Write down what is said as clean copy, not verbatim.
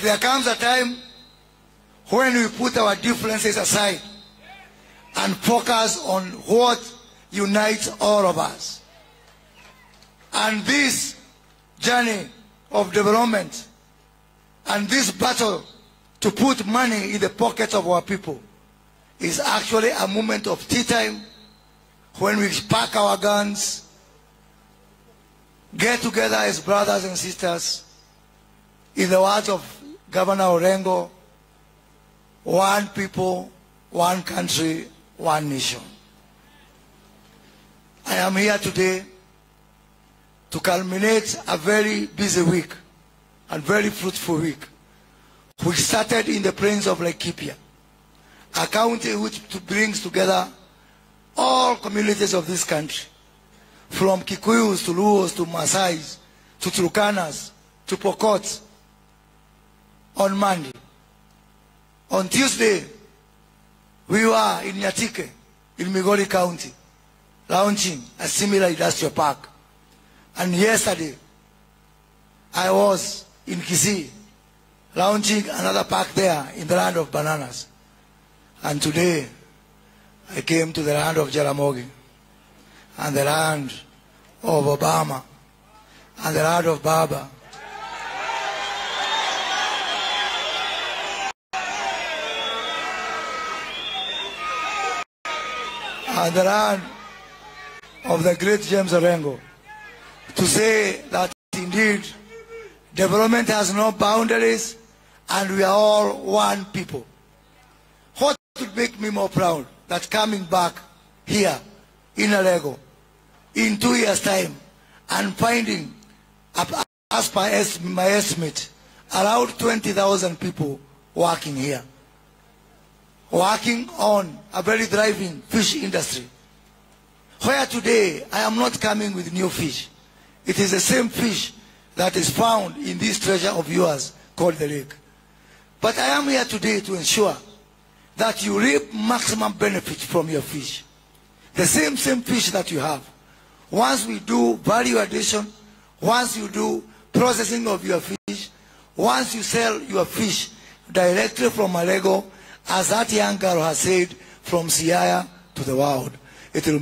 There comes a time when we put our differences aside and focus on what unites all of us. And this journey of development and this battle to put money in the pockets of our people is actually a moment of tea time when we pack our guns, get together as brothers and sisters, in the words of Governor Orengo, one people, one country, one nation. I am here today to culminate a very busy week and very fruitful week, which started in the plains of Laikipia, a county which brings together all communities of this country, from Kikuyus to Luos to Maasais to Turkanas to Pokots. On Monday. On Tuesday, we were in Nyatike, in Migori County, launching a similar industrial park. And yesterday, I was in Kisii, launching another park there in the land of bananas. And today, I came to the land of Jaramogi, and the land of Obama, and the land of Baba. And the land of the great James Orengo, to say that indeed development has no boundaries and we are all one people. What would make me more proud that coming back here in Alego in 2 years' time and finding, as per my estimate, around 20,000 people working here, working on a very thriving fish industry, where today I am not coming with new fish. It is the same fish that is found in this treasure of yours called the lake. But I am here today to ensure that you reap maximum benefit from your fish. The same fish that you have. Once we do value addition, once you do processing of your fish, once you sell your fish directly from Alego, as that young girl has said, from Siaya to the world, it will